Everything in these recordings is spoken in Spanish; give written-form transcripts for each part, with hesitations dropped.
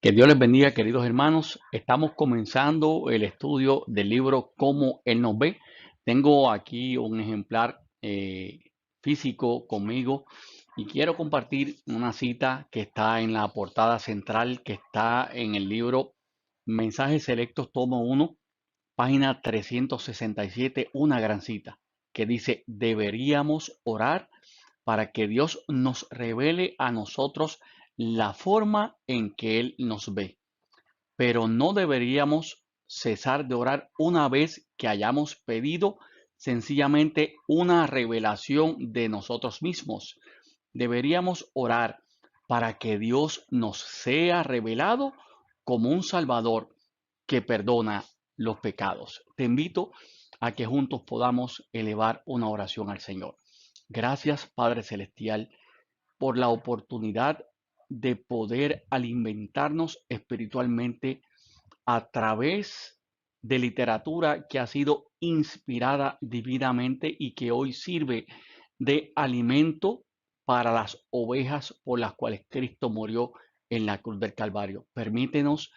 Que Dios les bendiga, queridos hermanos. Estamos comenzando el estudio del libro Cómo Él nos ve. Tengo aquí un ejemplar físico conmigo y quiero compartir una cita que está en la portada central, que está en el libro Mensajes Selectos, tomo 1, página 367, una gran cita que dice: deberíamos orar para que Dios nos revele a nosotros la forma en que Él nos ve. Pero no deberíamos cesar de orar una vez que hayamos pedido sencillamente una revelación de nosotros mismos. Deberíamos orar para que Dios nos sea revelado como un Salvador que perdona los pecados. Te invito a que juntos podamos elevar una oración al Señor. Gracias, Padre Celestial, por la oportunidad de poder alimentarnos espiritualmente a través de literatura que ha sido inspirada divinamente y que hoy sirve de alimento para las ovejas por las cuales Cristo murió en la cruz del Calvario. Permítenos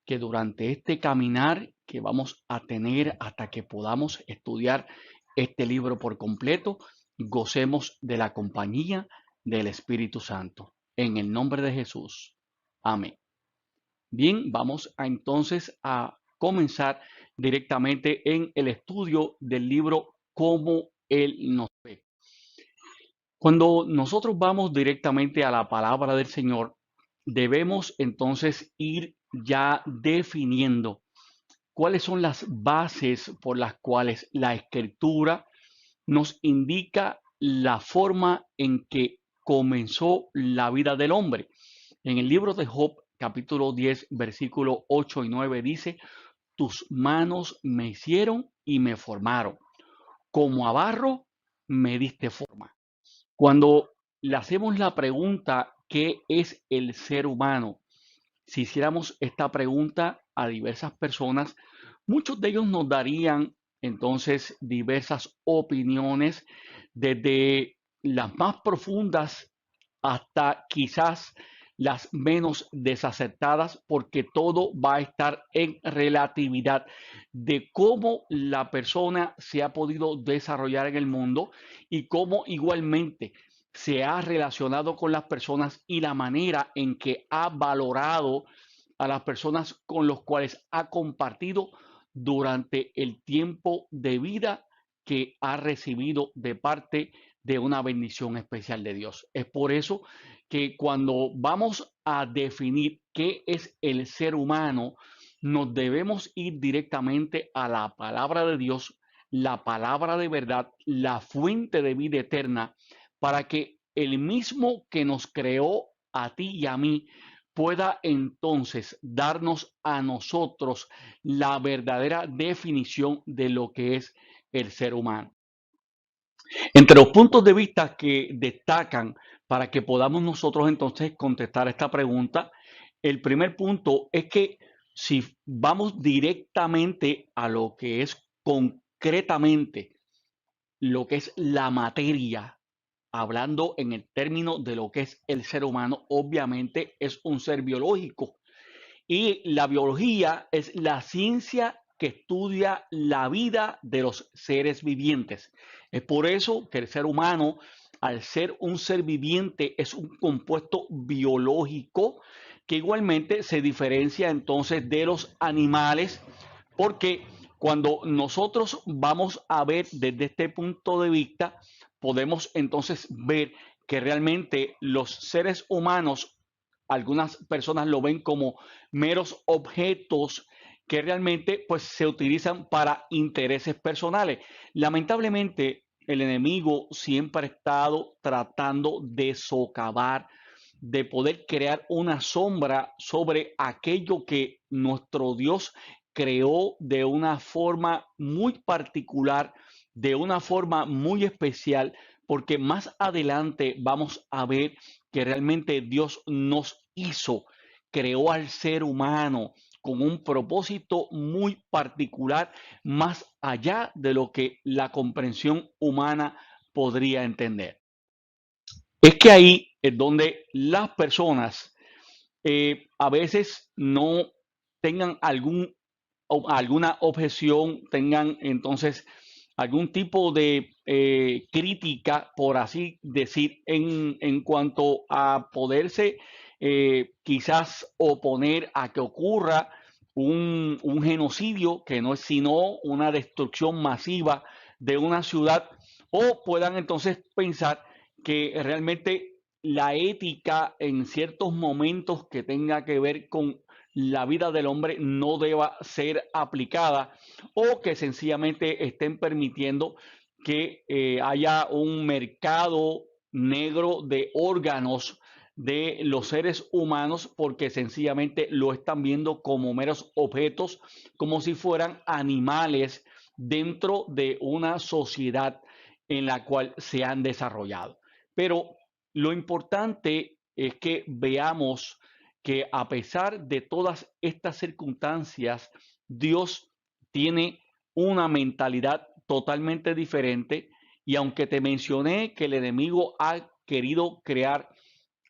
que durante este caminar que vamos a tener hasta que podamos estudiar este libro por completo, gocemos de la compañía del Espíritu Santo. En el nombre de Jesús. Amén. Bien, vamos entonces a comenzar directamente en el estudio del libro Cómo Él nos ve. Cuando nosotros vamos directamente a la palabra del Señor, debemos entonces ir ya definiendo cuáles son las bases por las cuales la Escritura nos indica la forma en que comenzó la vida del hombre. En el libro de Job, capítulo 10, versículo 8 y 9 dice: tus manos me hicieron y me formaron, como a barro me diste forma. Cuando le hacemos la pregunta, ¿qué es el ser humano? Si hiciéramos esta pregunta a diversas personas, muchos de ellos nos darían entonces diversas opiniones, desde las más profundas hasta quizás las menos desacertadas, porque todo va a estar en relatividad de cómo la persona se ha podido desarrollar en el mundo y cómo igualmente se ha relacionado con las personas y la manera en que ha valorado a las personas con los cuales ha compartido durante el tiempo de vida que ha recibido de parte de una bendición especial de Dios. Es por eso que cuando vamos a definir qué es el ser humano, nos debemos ir directamente a la palabra de Dios, la palabra de verdad, la fuente de vida eterna, para que el mismo que nos creó a ti y a mí pueda entonces darnos a nosotros la verdadera definición de lo que es el ser humano. Entre los puntos de vista que destacan para que podamos nosotros entonces contestar esta pregunta, el primer punto es que si vamos directamente a lo que es concretamente lo que es la materia, hablando en el término de lo que es el ser humano, obviamente es un ser biológico. Y la biología es la ciencia que estudia la vida de los seres vivientes. Es por eso que el ser humano, al ser un ser viviente, es un compuesto biológico que igualmente se diferencia entonces de los animales, porque cuando nosotros vamos a ver desde este punto de vista, podemos entonces ver que realmente los seres humanos, algunas personas lo ven como meros objetos que realmente pues se utilizan para intereses personales. Lamentablemente, el enemigo siempre ha estado tratando de socavar, de poder crear una sombra sobre aquello que nuestro Dios creó de una forma muy particular, de una forma muy especial, porque más adelante vamos a ver que realmente Dios nos hizo, creó al ser humano con un propósito muy particular, más allá de lo que la comprensión humana podría entender. Es que ahí es donde las personas a veces no tengan alguna objeción, tengan entonces algún tipo de crítica, por así decir, en cuanto a poderse quizás oponer a que ocurra un genocidio que no es sino una destrucción masiva de una ciudad, o puedan entonces pensar que realmente la ética en ciertos momentos que tenga que ver con la vida del hombre no deba ser aplicada, o que sencillamente estén permitiendo que haya un mercado negro de órganos de los seres humanos, porque sencillamente lo están viendo como meros objetos, como si fueran animales dentro de una sociedad en la cual se han desarrollado. Pero lo importante es que veamos que a pesar de todas estas circunstancias, Dios tiene una mentalidad totalmente diferente, y aunque te mencioné que el enemigo ha querido crear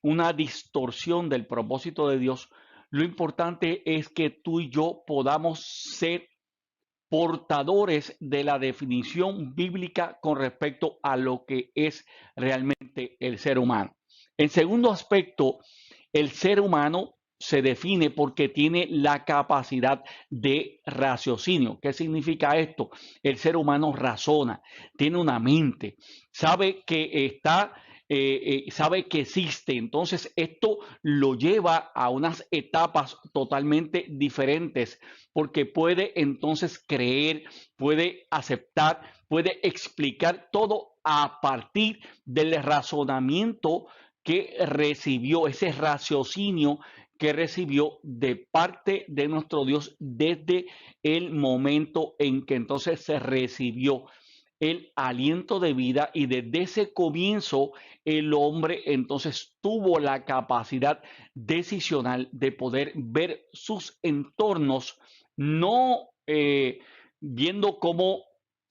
una distorsión del propósito de Dios, lo importante es que tú y yo podamos ser portadores de la definición bíblica con respecto a lo que es realmente el ser humano. En segundo aspecto, el ser humano se define porque tiene la capacidad de raciocinio. ¿Qué significa esto? El ser humano razona, tiene una mente, sabe que sabe que existe. Entonces, esto lo lleva a unas etapas totalmente diferentes, porque puede entonces creer, puede aceptar, puede explicar todo a partir del razonamiento que recibió, ese raciocinio que recibió de parte de nuestro Dios desde el momento en que entonces se recibió el aliento de vida, y desde ese comienzo el hombre entonces tuvo la capacidad decisional de poder ver sus entornos, no viendo cómo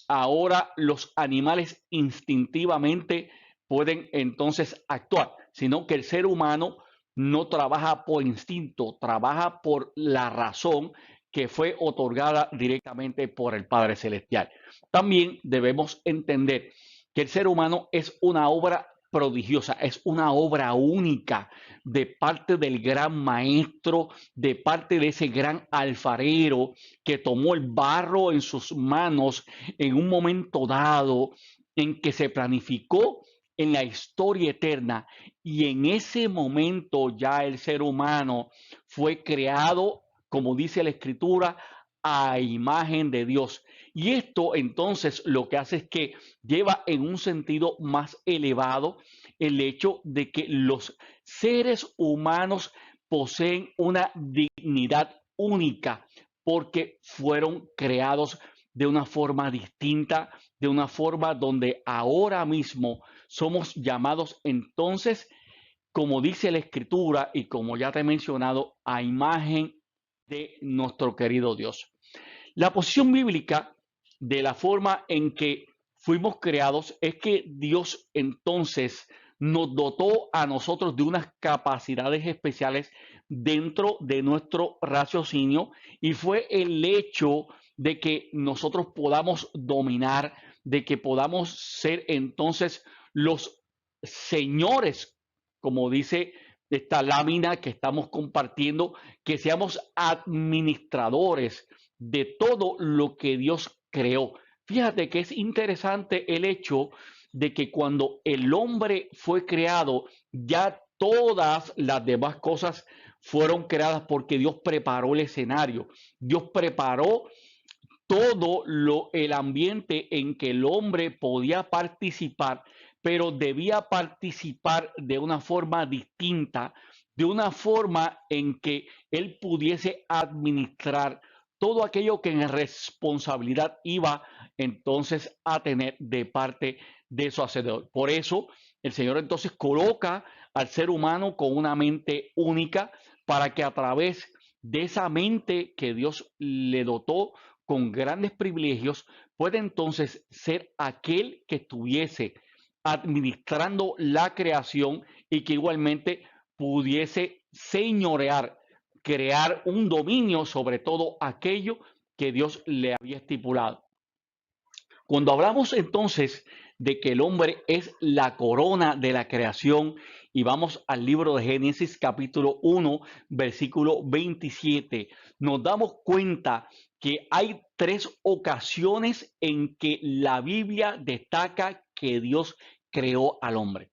ahora los animales instintivamente pueden entonces actuar, sino que el ser humano no trabaja por instinto, trabaja por la razón que fue otorgada directamente por el Padre Celestial. También debemos entender que el ser humano es una obra prodigiosa, es una obra única de parte del gran maestro, de parte de ese gran alfarero que tomó el barro en sus manos en un momento dado en que se planificó en la historia eterna, y en ese momento ya el ser humano fue creado, como dice la escritura, a imagen de Dios. Y esto entonces lo que hace es que lleva en un sentido más elevado el hecho de que los seres humanos poseen una dignidad única, porque fueron creados de una forma distinta, de una forma donde ahora mismo somos llamados entonces, como dice la escritura y como ya te he mencionado, a imagen de nuestro querido Dios. La posición bíblica de la forma en que fuimos creados es que Dios entonces nos dotó a nosotros de unas capacidades especiales dentro de nuestro raciocinio, y fue el hecho de que nosotros podamos dominar, de que podamos ser entonces los señores, como dice esta lámina que estamos compartiendo, que seamos administradores de todo lo que Dios creó. Fíjate que es interesante el hecho de que cuando el hombre fue creado, ya todas las demás cosas fueron creadas, porque Dios preparó el escenario, Dios preparó el ambiente en que el hombre podía participar, pero debía participar de una forma distinta, de una forma en que él pudiese administrar todo aquello que en responsabilidad iba entonces a tener de parte de su hacedor. Por eso el Señor entonces coloca al ser humano con una mente única, para que a través de esa mente que Dios le dotó con grandes privilegios, puede entonces ser aquel que estuviese administrando la creación, y que igualmente pudiese señorear, crear un dominio sobre todo aquello que Dios le había estipulado. Cuando hablamos entonces de que el hombre es la corona de la creación y vamos al libro de Génesis capítulo 1, versículo 27, nos damos cuenta que hay tres ocasiones en que la Biblia destaca que Dios creó al hombre.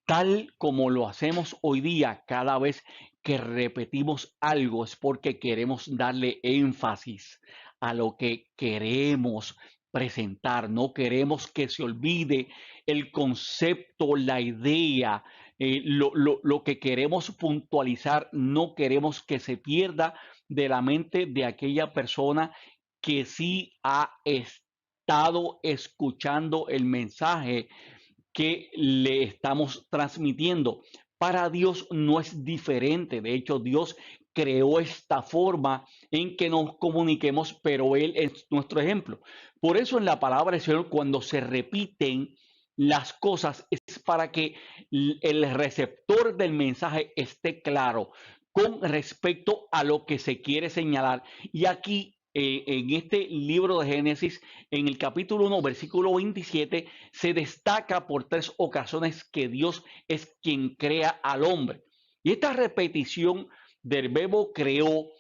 Tal como lo hacemos hoy día, cada vez que repetimos algo es porque queremos darle énfasis a lo que queremos presentar. No queremos que se olvide el concepto, la idea, lo que queremos puntualizar. No queremos que se pierda de la mente de aquella persona que sí ha estado escuchando el mensaje que le estamos transmitiendo. Para Dios no es diferente. De hecho, Dios creó esta forma en que nos comuniquemos, pero Él es nuestro ejemplo. Por eso en la palabra del Señor, cuando se repiten las cosas, es para que el receptor del mensaje esté claro con respecto a lo que se quiere señalar. Y aquí, en este libro de Génesis, en el capítulo 1, versículo 27, se destaca por tres ocasiones que Dios es quien crea al hombre. Y esta repetición del verbo creó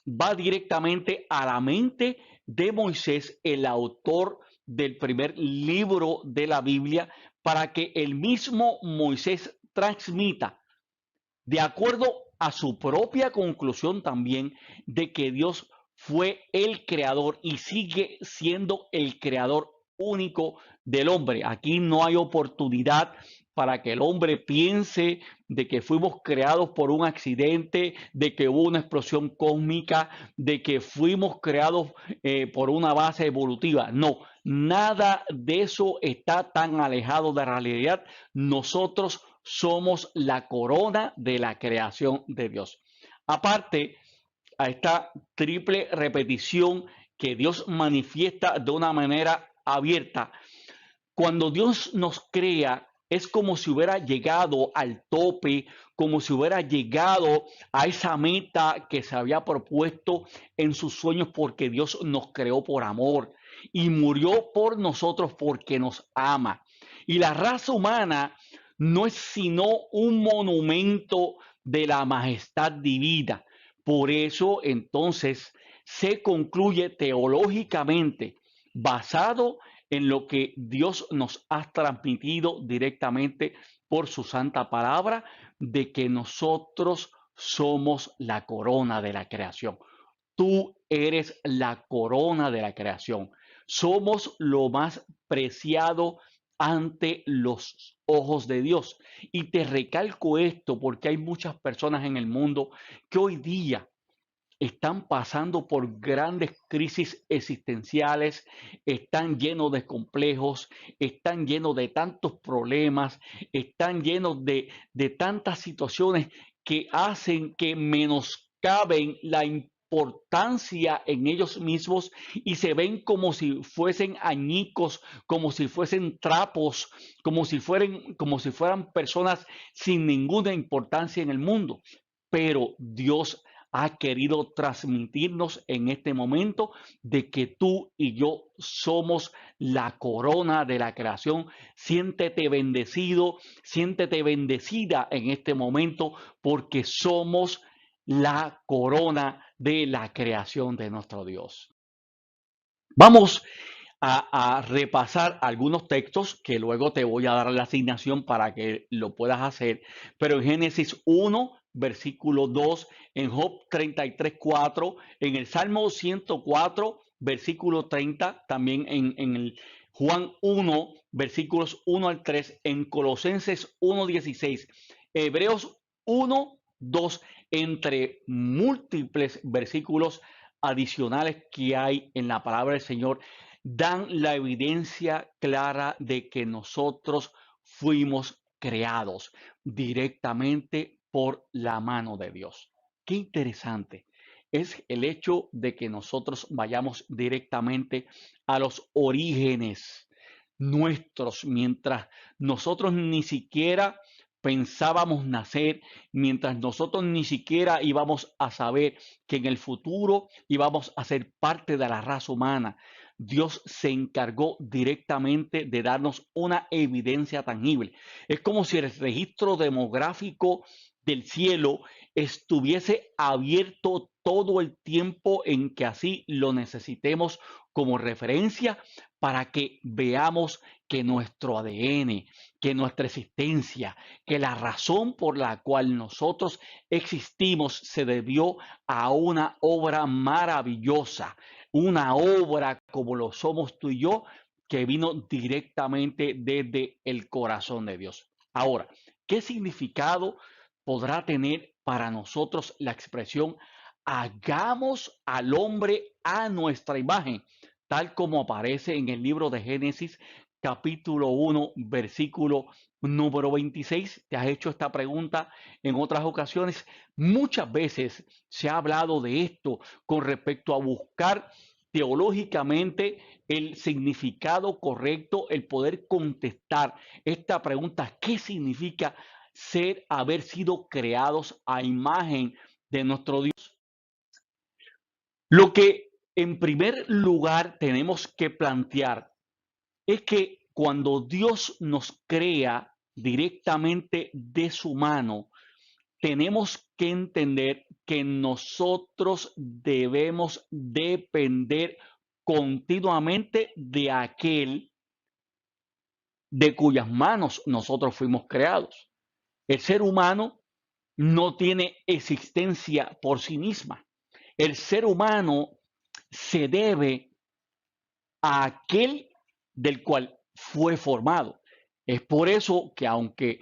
va directamente a la mente de Moisés, el autor del primer libro de la Biblia, para que el mismo Moisés transmita, de acuerdo a su propia conclusión también, de que Dios fue el creador y sigue siendo el creador único del hombre. Aquí no hay oportunidad para que el hombre piense de que fuimos creados por un accidente, de que hubo una explosión cósmica, de que fuimos creados por una base evolutiva. No, nada de eso está tan alejado de la realidad. Nosotros somos la corona de la creación de Dios. Aparte, a esta triple repetición que Dios manifiesta de una manera abierta. Cuando Dios nos crea, es como si hubiera llegado al tope, como si hubiera llegado a esa meta que se había propuesto en sus sueños, porque Dios nos creó por amor y murió por nosotros porque nos ama. Y la raza humana no es sino un monumento de la majestad divina. Por eso entonces se concluye teológicamente, basado en lo que Dios nos ha transmitido directamente por su santa palabra, de que nosotros somos la corona de la creación. Tú eres la corona de la creación. Somos lo más preciado ante los ojos de Dios. Y te recalco esto porque hay muchas personas en el mundo que hoy día están pasando por grandes crisis existenciales, están llenos de complejos, están llenos de tantos problemas, están llenos de tantas situaciones que hacen que menoscaben la importancia en ellos mismos y se ven como si fuesen añicos, como si fuesen trapos, como si fueran personas sin ninguna importancia en el mundo. Pero Dios ha querido transmitirnos en este momento de que tú y yo somos la corona de la creación. Siéntete bendecido, siéntete bendecida en este momento porque somos la corona de la creación de nuestro Dios. Vamos a repasar algunos textos que luego te voy a dar la asignación para que lo puedas hacer, pero en Génesis 1, versículo 2, en Job 33:4, en el Salmo 104, versículo 30, también en el Juan 1, versículos 1 al 3, en Colosenses 1:16, Hebreos 1:2, entre múltiples versículos adicionales que hay en la palabra del Señor, dan la evidencia clara de que nosotros fuimos creados directamente por la mano de Dios. Qué interesante es el hecho de que nosotros vayamos directamente a los orígenes nuestros, mientras nosotros ni siquiera pensábamos nacer, mientras nosotros ni siquiera íbamos a saber que en el futuro íbamos a ser parte de la raza humana. Dios se encargó directamente de darnos una evidencia tangible. Es como si el registro demográfico del cielo estuviese abierto todo el tiempo en que así lo necesitemos como referencia para que veamos que nuestro ADN, que nuestra existencia, que la razón por la cual nosotros existimos se debió a una obra maravillosa, una obra como lo somos tú y yo, que vino directamente desde el corazón de Dios. Ahora, ¿qué significado podrá tener para nosotros la expresión hagamos al hombre a nuestra imagen, tal como aparece en el libro de Génesis capítulo 1, versículo número 26? ¿Te has hecho esta pregunta en otras ocasiones? Muchas veces se ha hablado de esto con respecto a buscar teológicamente el significado correcto, el poder contestar esta pregunta: ¿qué significa haber sido creados a imagen de nuestro Dios? Lo que en primer lugar tenemos que plantear es que cuando Dios nos crea directamente de su mano, tenemos que entender que nosotros debemos depender continuamente de aquel de cuyas manos nosotros fuimos creados. El ser humano no tiene existencia por sí misma. El ser humano se debe a aquel del cual fue formado. Es por eso que, aunque,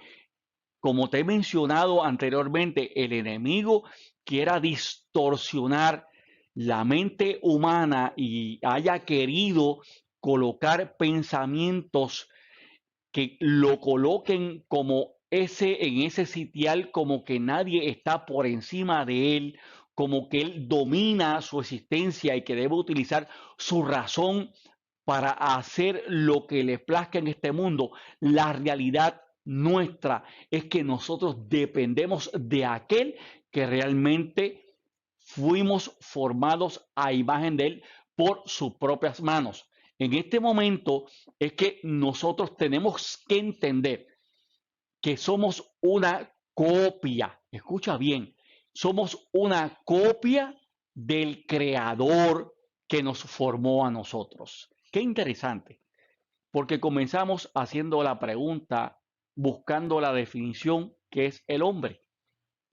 como te he mencionado anteriormente, el enemigo quiera distorsionar la mente humana y haya querido colocar pensamientos que lo coloquen como en ese sitial, como que nadie está por encima de él, como que él domina su existencia y que debe utilizar su razón para hacer lo que le plazca en este mundo. La realidad nuestra es que nosotros dependemos de aquel que realmente fuimos formados a imagen de él por sus propias manos. En este momento es que nosotros tenemos que entender que somos una copia, escucha bien, somos una copia del creador que nos formó a nosotros. Qué interesante, porque comenzamos haciendo la pregunta, buscando la definición que es el hombre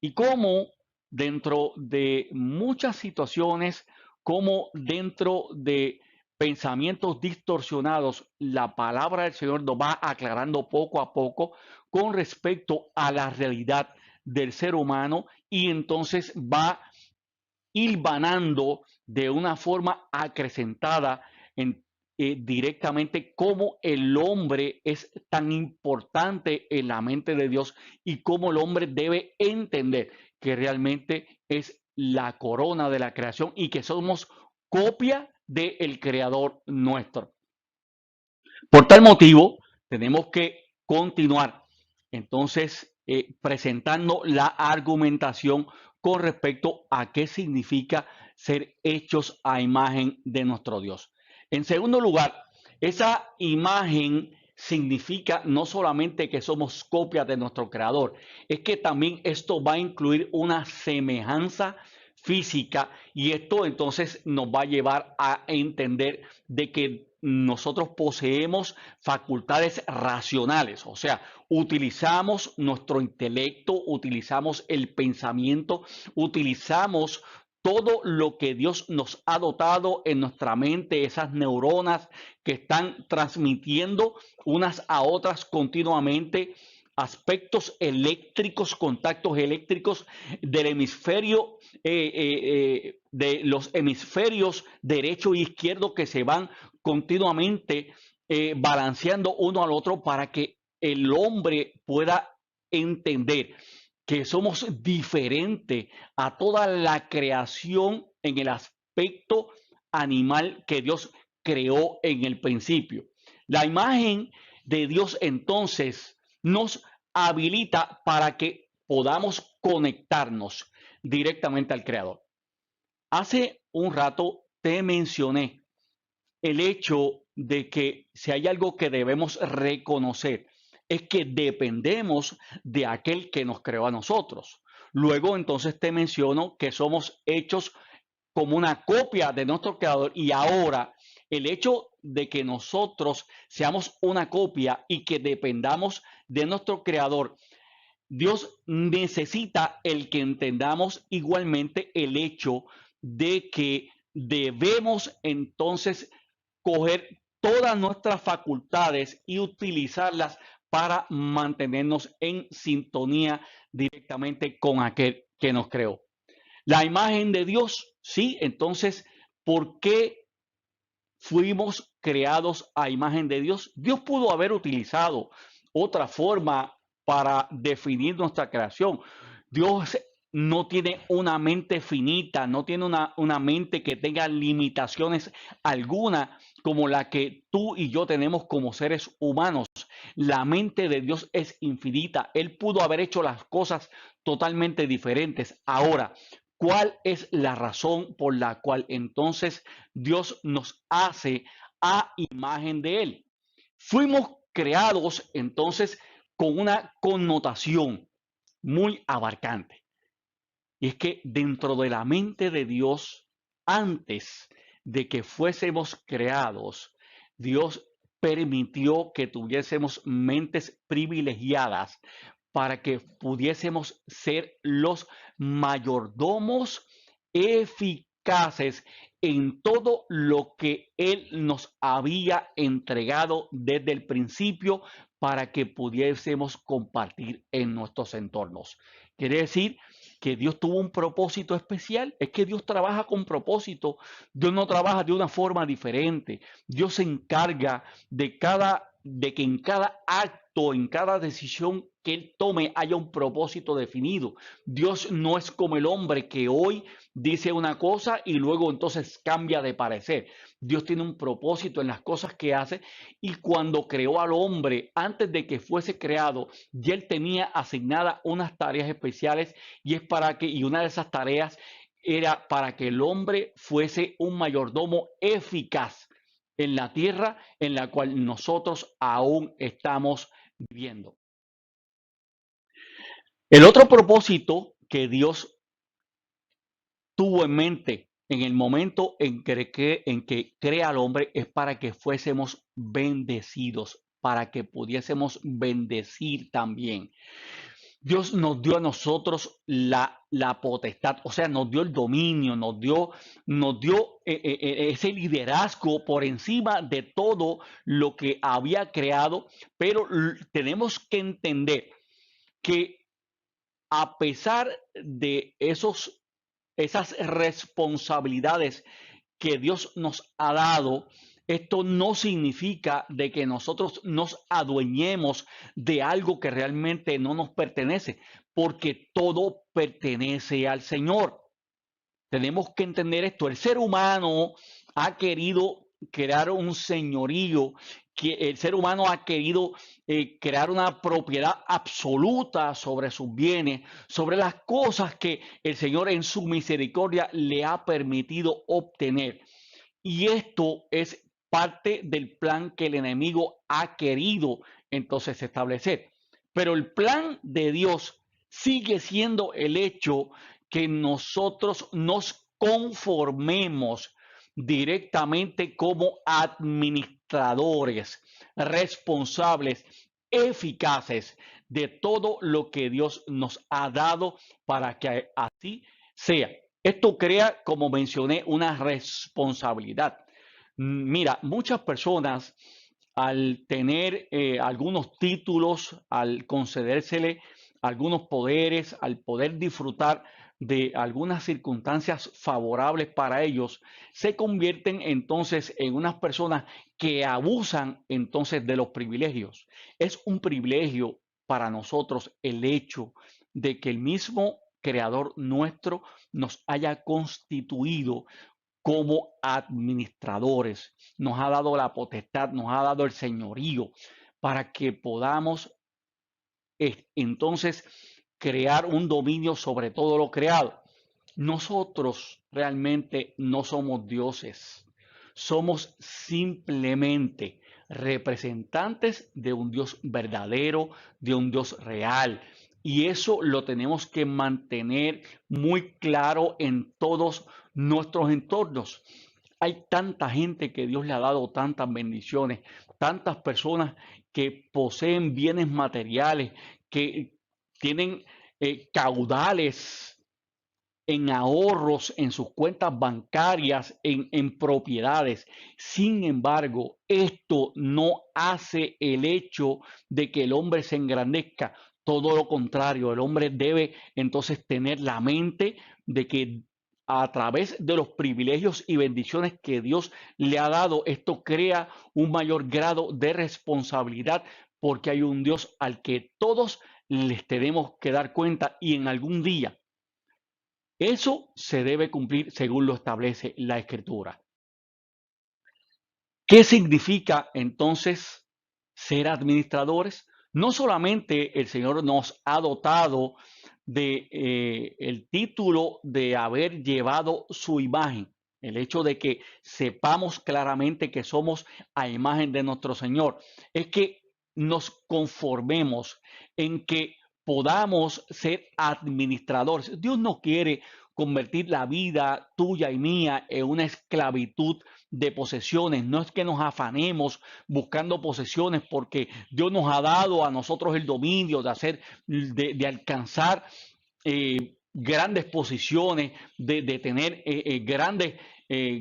y cómo dentro de muchas situaciones, como dentro de pensamientos distorsionados, la palabra del Señor nos va aclarando poco a poco con respecto a la realidad del ser humano, y entonces va hilvanando de una forma acrecentada directamente cómo el hombre es tan importante en la mente de Dios y cómo el hombre debe entender que realmente es la corona de la creación y que somos copia del creador nuestro. Por tal motivo, tenemos que continuar entonces presentando la argumentación con respecto a qué significa ser hechos a imagen de nuestro Dios. En segundo lugar, esa imagen significa no solamente que somos copias de nuestro creador, es que también esto va a incluir una semejanza física, y esto entonces nos va a llevar a entender de que nosotros poseemos facultades racionales, o sea, utilizamos nuestro intelecto, utilizamos el pensamiento, utilizamos todo lo que Dios nos ha dotado en nuestra mente, esas neuronas que están transmitiendo unas a otras continuamente aspectos eléctricos, contactos eléctricos del hemisferio, de los hemisferios derecho e izquierdo, que se van continuamente balanceando uno al otro para que el hombre pueda entender que somos diferentes a toda la creación en el aspecto animal que Dios creó en el principio. La imagen de Dios entonces nos habilita para que podamos conectarnos directamente al Creador. Hace un rato te mencioné el hecho de que si hay algo que debemos reconocer es que dependemos de aquel que nos creó a nosotros. Luego entonces te menciono que somos hechos como una copia de nuestro creador y ahora el hecho de que nosotros seamos una copia y que dependamos de nuestro creador, Dios necesita el que entendamos igualmente el hecho de que debemos entonces coger todas nuestras facultades y utilizarlas para mantenernos en sintonía directamente con aquel que nos creó. La imagen de Dios, sí, entonces, ¿por qué fuimos creados a imagen de Dios? Dios pudo haber utilizado otra forma para definir nuestra creación. Dios no tiene una mente finita, no tiene una mente que tenga limitaciones alguna como la que tú y yo tenemos como seres humanos. La mente de Dios es infinita. Él pudo haber hecho las cosas totalmente diferentes. Ahora, ¿cuál es la razón por la cual entonces Dios nos hace a imagen de Él? Fuimos creados entonces con una connotación muy abarcante. Y es que dentro de la mente de Dios, antes de que fuésemos creados, Dios permitió que tuviésemos mentes privilegiadas para que pudiésemos ser los mayordomos eficaces en todo lo que Él nos había entregado desde el principio para que pudiésemos compartir en nuestros entornos. Quiere decir que Dios tuvo un propósito especial, es que Dios trabaja con propósito, Dios no trabaja de una forma diferente, Dios se encarga de que en cada acto, en cada decisión que Él tome haya un propósito definido. Dios no es como el hombre que hoy dice una cosa y luego entonces cambia de parecer. Dios tiene un propósito en las cosas que hace y cuando creó al hombre, antes de que fuese creado, ya Él tenía asignadas unas tareas especiales y es para que, y una de esas tareas era para que el hombre fuese un mayordomo eficaz en la tierra en la cual nosotros aún estamos viviendo. El otro propósito que Dios tuvo en mente en el momento en que crea al hombre es para que fuésemos bendecidos, para que pudiésemos bendecir también. Dios nos dio a nosotros la potestad, o sea, nos dio el dominio, nos dio ese liderazgo por encima de todo lo que había creado, pero tenemos que entender que a pesar de esas responsabilidades que Dios nos ha dado, esto no significa de que nosotros nos adueñemos de algo que realmente no nos pertenece, porque todo pertenece al Señor. Tenemos que entender esto. El ser humano ha querido crear un señorío, que el ser humano ha querido crear una propiedad absoluta sobre sus bienes, sobre las cosas que el Señor en su misericordia le ha permitido obtener. Y esto es parte del plan que el enemigo ha querido entonces establecer. Pero el plan de Dios sigue siendo el hecho que nosotros nos conformemos directamente como administradores responsables, eficaces de todo lo que Dios nos ha dado para que así sea. Esto crea, como mencioné, una responsabilidad. Mira, muchas personas al tener algunos títulos, al concedérsele algunos poderes, al poder disfrutar de algunas circunstancias favorables para ellos, se convierten entonces en unas personas que abusan entonces de los privilegios. Es un privilegio para nosotros el hecho de que el mismo creador nuestro nos haya constituido como administradores, nos ha dado la potestad, nos ha dado el señorío para que podamos es entonces crear un dominio sobre todo lo creado. Nosotros realmente no somos dioses, somos simplemente representantes de un Dios verdadero, de un Dios real. Y eso lo tenemos que mantener muy claro en todos nuestros entornos. Hay tanta gente que Dios le ha dado tantas bendiciones, tantas personas que poseen bienes materiales, que tienen caudales en ahorros, en sus cuentas bancarias, en propiedades. Sin embargo, esto no hace el hecho de que el hombre se engrandezca. Todo lo contrario, el hombre debe entonces tener la mente de que a través de los privilegios y bendiciones que Dios le ha dado, esto crea un mayor grado de responsabilidad porque hay un Dios al que todos les tenemos que dar cuenta y en algún día eso se debe cumplir según lo establece la Escritura. ¿Qué significa entonces ser administradores? No solamente el Señor nos ha dotado de el título de haber llevado su imagen, el hecho de que sepamos claramente que somos a imagen de nuestro Señor, es que nos conformemos en que podamos ser administradores. Dios no quiere convertir la vida tuya y mía en una esclavitud de posesiones. No es que nos afanemos buscando posesiones porque Dios nos ha dado a nosotros el dominio de hacer, de alcanzar grandes posiciones, de tener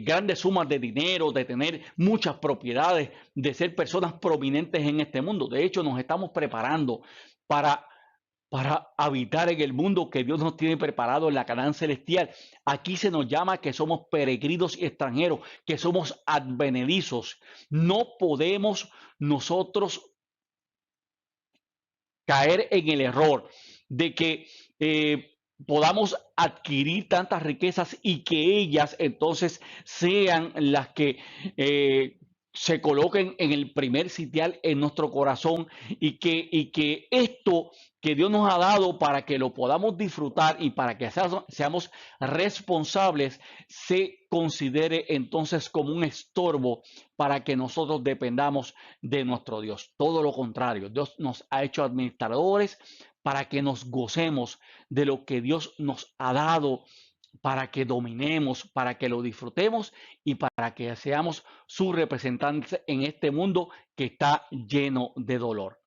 grandes sumas de dinero, de tener muchas propiedades, de ser personas prominentes en este mundo. De hecho, nos estamos preparando para habitar en el mundo que Dios nos tiene preparado en la Canaán celestial. Aquí se nos llama que somos peregrinos y extranjeros, que somos advenedizos. No podemos nosotros caer en el error de que podamos adquirir tantas riquezas y que ellas entonces sean las que se coloquen en el primer sitial en nuestro corazón y que esto que Dios nos ha dado para que lo podamos disfrutar y para que seamos responsables, se considere entonces como un estorbo para que nosotros dependamos de nuestro Dios. Todo lo contrario, Dios nos ha hecho administradores para que nos gocemos de lo que Dios nos ha dado, para que dominemos, para que lo disfrutemos y para que seamos sus representantes en este mundo que está lleno de dolor.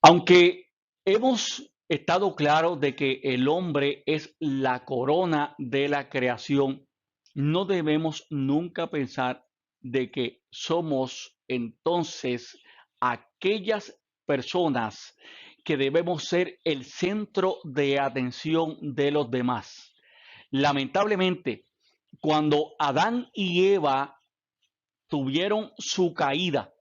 Aunque hemos estado claros de que el hombre es la corona de la creación, no debemos nunca pensar de que somos entonces aquellas personas que debemos ser el centro de atención de los demás. Lamentablemente, cuando Adán y Eva tuvieron su caída,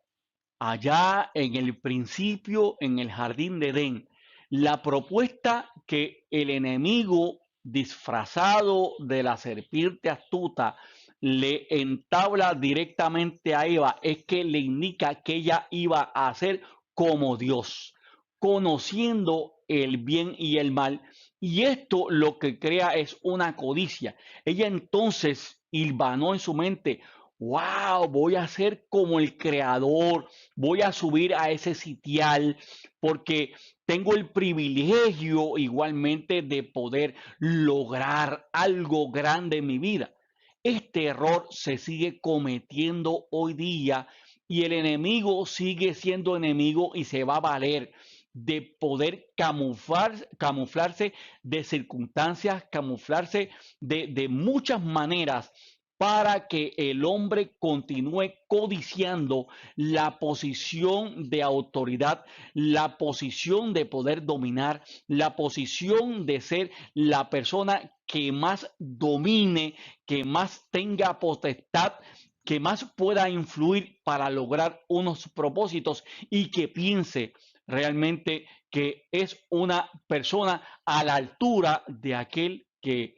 allá en el principio, en el jardín de Edén, la propuesta que el enemigo disfrazado de la serpiente astuta le entabla directamente a Eva es que le indica que ella iba a ser como Dios, conociendo el bien y el mal. Y esto lo que crea es una codicia. Ella entonces hilvanó en su mente: wow, voy a ser como el creador, voy a subir a ese sitial porque tengo el privilegio igualmente de poder lograr algo grande en mi vida. Este error se sigue cometiendo hoy día y el enemigo sigue siendo enemigo y se va a valer de poder camuflarse de circunstancias, camuflarse de muchas maneras para que el hombre continúe codiciando la posición de autoridad, la posición de poder dominar, la posición de ser la persona que más domine, que más tenga potestad, que más pueda influir para lograr unos propósitos y que piense realmente que es una persona a la altura de aquel que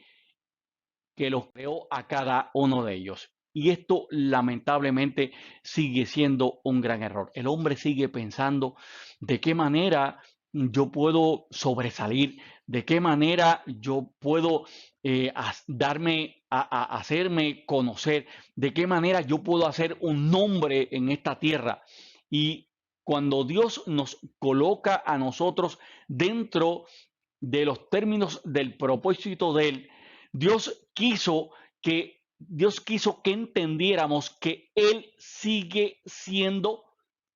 los creó a cada uno de ellos. Y esto lamentablemente sigue siendo un gran error. El hombre sigue pensando de qué manera yo puedo sobresalir, de qué manera yo puedo hacerme conocer, de qué manera yo puedo hacer un nombre en esta tierra. Y cuando Dios nos coloca a nosotros dentro de los términos del propósito de Él, Dios quiso que entendiéramos que Él sigue siendo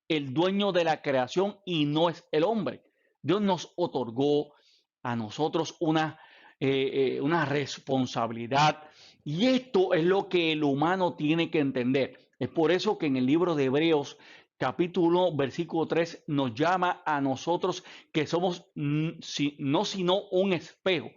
el dueño de la creación y no es el hombre. Dios nos otorgó a nosotros una responsabilidad, y esto es lo que el humano tiene que entender. Es por eso que en el libro de Hebreos, capítulo 1, versículo 3, nos llama a nosotros que somos no sino un espejo,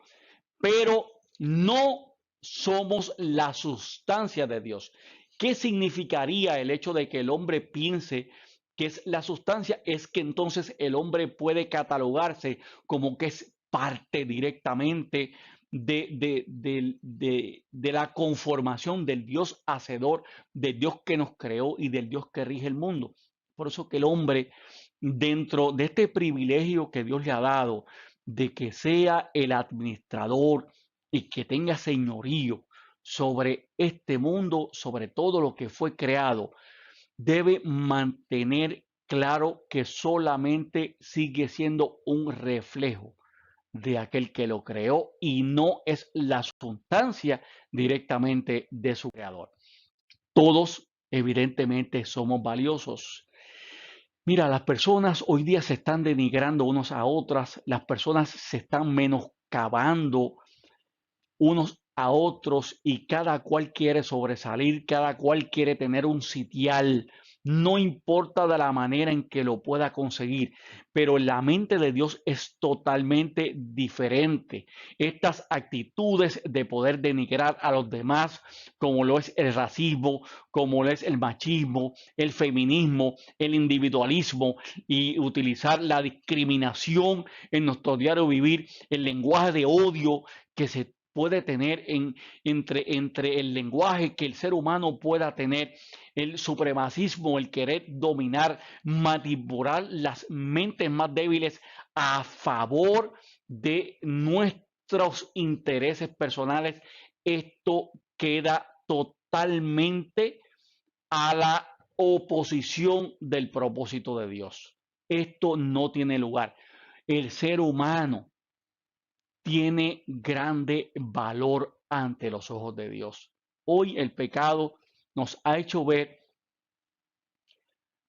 pero no somos la sustancia de Dios. ¿Qué significaría el hecho de que el hombre piense que es la sustancia? Es que entonces el hombre puede catalogarse como que es parte directamente de la conformación del Dios hacedor, del Dios que nos creó y del Dios que rige el mundo. Por eso que el hombre, dentro de este privilegio que Dios le ha dado, de que sea el administrador y que tenga señorío sobre este mundo, sobre todo lo que fue creado, debe mantener claro que solamente sigue siendo un reflejo de aquel que lo creó y no es la sustancia directamente de su creador. Todos evidentemente somos valiosos. Mira, las personas hoy día se están denigrando unos a otras, las personas se están menoscabando unos a otros y cada cual quiere sobresalir, cada cual quiere tener un sitial, no importa de la manera en que lo pueda conseguir, pero la mente de Dios es totalmente diferente. Estas actitudes de poder denigrar a los demás, como lo es el racismo, como lo es el machismo, el feminismo, el individualismo y utilizar la discriminación en nuestro diario vivir, el lenguaje de odio que se puede tener entre el lenguaje que el ser humano pueda tener, el supremacismo, el querer dominar, manipular las mentes más débiles a favor de nuestros intereses personales. Esto queda totalmente a la oposición del propósito de Dios. Esto no tiene lugar. El ser humano tiene grande valor ante los ojos de Dios. Hoy el pecado nos ha hecho ver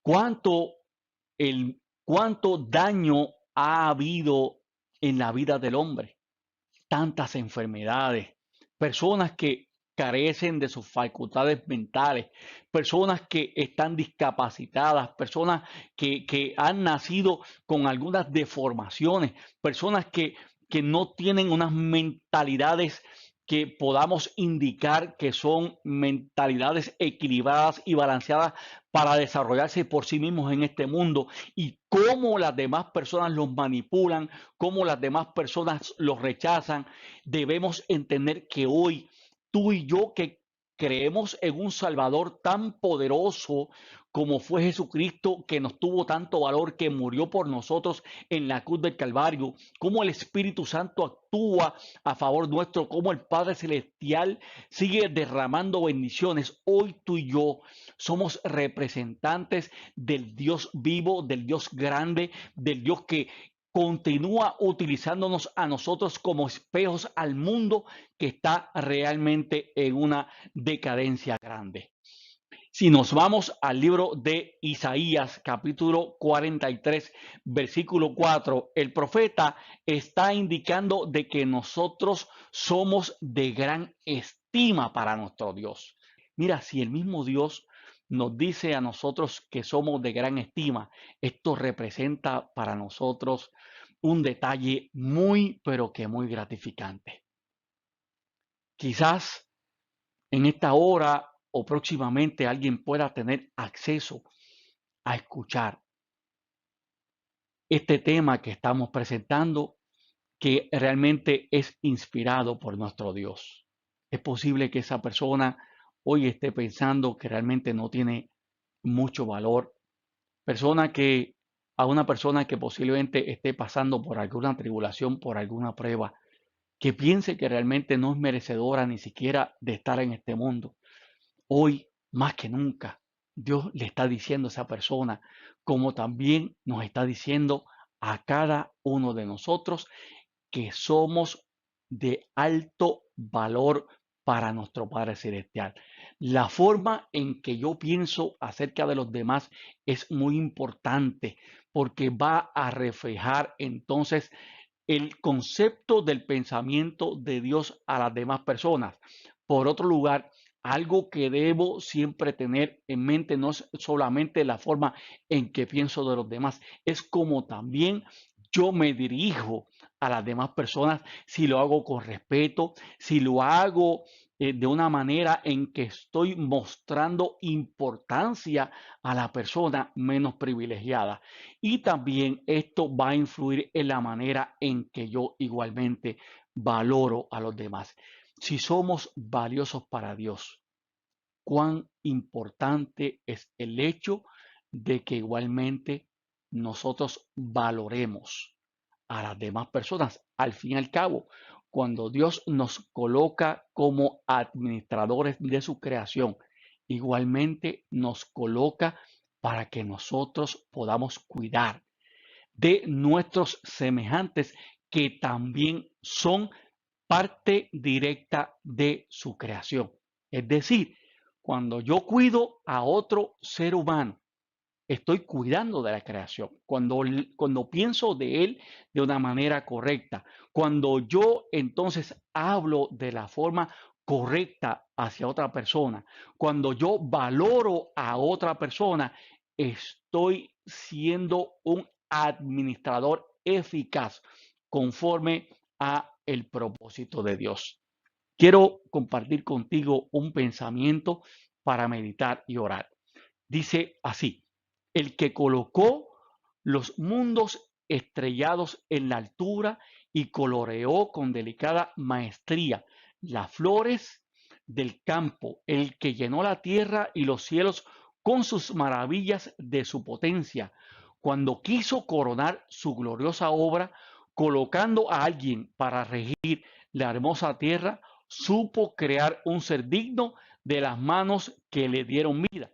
cuánto, cuánto daño ha habido en la vida del hombre. Tantas enfermedades, personas que carecen de sus facultades mentales, personas que están discapacitadas, personas que han nacido con algunas deformaciones, personas que no tienen unas mentalidades que podamos indicar que son mentalidades equilibradas y balanceadas para desarrollarse por sí mismos en este mundo, y cómo las demás personas los manipulan, cómo las demás personas los rechazan. Debemos entender que hoy tú y yo, que creemos en un Salvador tan poderoso como fue Jesucristo, que nos tuvo tanto valor, que murió por nosotros en la cruz del Calvario, cómo el Espíritu Santo actúa a favor nuestro, cómo el Padre Celestial sigue derramando bendiciones. Hoy tú y yo somos representantes del Dios vivo, del Dios grande, del Dios que continúa utilizándonos a nosotros como espejos al mundo que está realmente en una decadencia grande. Si nos vamos al libro de Isaías, capítulo 43, versículo 4, el profeta está indicando de que nosotros somos de gran estima para nuestro Dios. Mira, si el mismo Dios nos dice a nosotros que somos de gran estima, esto representa para nosotros un detalle muy, pero que muy gratificante. Quizás en esta hora o próximamente alguien pueda tener acceso a escuchar este tema que estamos presentando, que realmente es inspirado por nuestro Dios. Es posible que esa persona hoy esté pensando que realmente no tiene mucho valor. Persona que a una persona que posiblemente esté pasando por alguna tribulación, por alguna prueba, que piense que realmente no es merecedora ni siquiera de estar en este mundo. Hoy, más que nunca, Dios le está diciendo a esa persona, como también nos está diciendo a cada uno de nosotros, que somos de alto valor para nuestro Padre Celestial. La forma en que yo pienso acerca de los demás es muy importante porque va a reflejar entonces el concepto del pensamiento de Dios a las demás personas. Por otro lugar, algo que debo siempre tener en mente no es solamente la forma en que pienso de los demás, es como también yo me dirijo a las demás personas, si lo hago con respeto, si lo hago de una manera en que estoy mostrando importancia a la persona menos privilegiada. Y también esto va a influir en la manera en que yo igualmente valoro a los demás. Si somos valiosos para Dios, cuán importante es el hecho de que igualmente nosotros valoremos a las demás personas. Al fin y al cabo, cuando Dios nos coloca como administradores de su creación, igualmente nos coloca para que nosotros podamos cuidar de nuestros semejantes que también son parte directa de su creación. Es decir, cuando yo cuido a otro ser humano, estoy cuidando de la creación. Cuando pienso de él de una manera correcta, cuando yo entonces hablo de la forma correcta hacia otra persona, cuando yo valoro a otra persona, estoy siendo un administrador eficaz conforme a el propósito de Dios. Quiero compartir contigo un pensamiento para meditar y orar. Dice así: el que colocó los mundos estrellados en la altura y coloreó con delicada maestría las flores del campo, el que llenó la tierra y los cielos con sus maravillas de su potencia, cuando quiso coronar su gloriosa obra, colocando a alguien para regir la hermosa tierra, supo crear un ser digno de las manos que le dieron vida.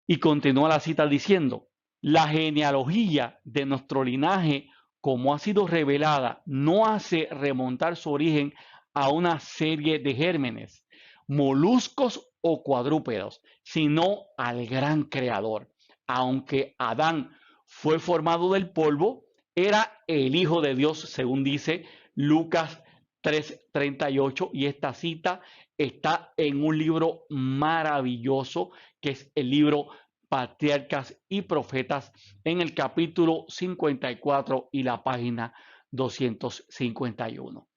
Y continúa la cita diciendo: la genealogía de nuestro linaje, como ha sido revelada, no hace remontar su origen a una serie de gérmenes, moluscos o cuadrúpedos, sino al gran creador. Aunque Adán fue formado del polvo, era el Hijo de Dios, según dice Lucas 3:38, y esta cita está en un libro maravilloso que es el libro Patriarcas y Profetas, en el capítulo 54 y la página 251.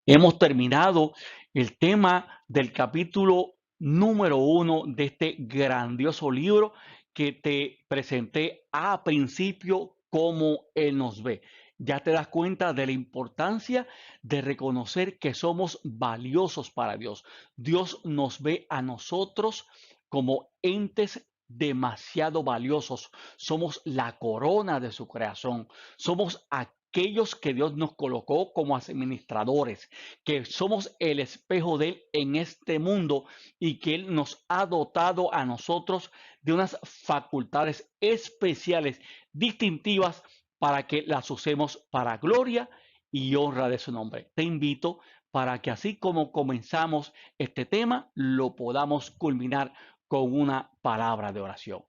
Hemos terminado el tema del capítulo número 1 de este grandioso libro que te presenté a principio, como Él nos ve. Ya te das cuenta de la importancia de reconocer que somos valiosos para Dios. Dios nos ve a nosotros como entes demasiado valiosos. Somos la corona de su creación. Somos aquellos que Dios nos colocó como administradores, que somos el espejo de Él en este mundo y que Él nos ha dotado a nosotros de unas facultades especiales, distintivas, para que las usemos para gloria y honra de su nombre. Te invito para que así como comenzamos este tema, lo podamos culminar con una palabra de oración.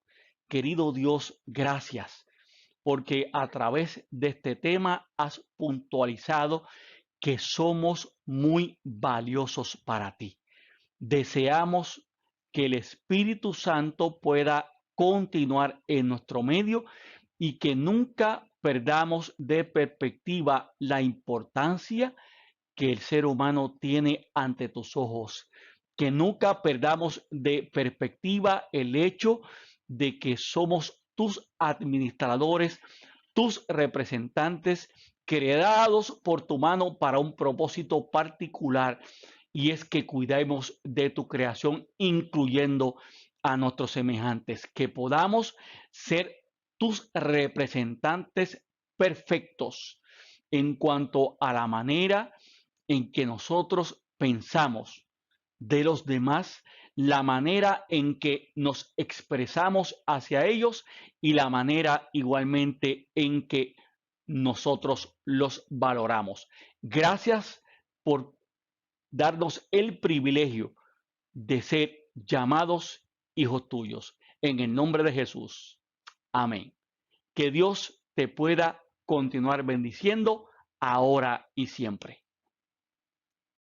Querido Dios, gracias porque a través de este tema has puntualizado que somos muy valiosos para ti. Deseamos que el Espíritu Santo pueda continuar en nuestro medio y que nunca perdamos de perspectiva la importancia que el ser humano tiene ante tus ojos. Que nunca perdamos de perspectiva el hecho de que somos tus administradores, tus representantes, creados por tu mano para un propósito particular, y es que cuidemos de tu creación, incluyendo a nuestros semejantes, que podamos ser tus representantes perfectos en cuanto a la manera en que nosotros pensamos de los demás, la manera en que nos expresamos hacia ellos y la manera igualmente en que nosotros los valoramos. Gracias por darnos el privilegio de ser llamados hijos tuyos. En el nombre de Jesús. Amén. Que Dios te pueda continuar bendiciendo ahora y siempre.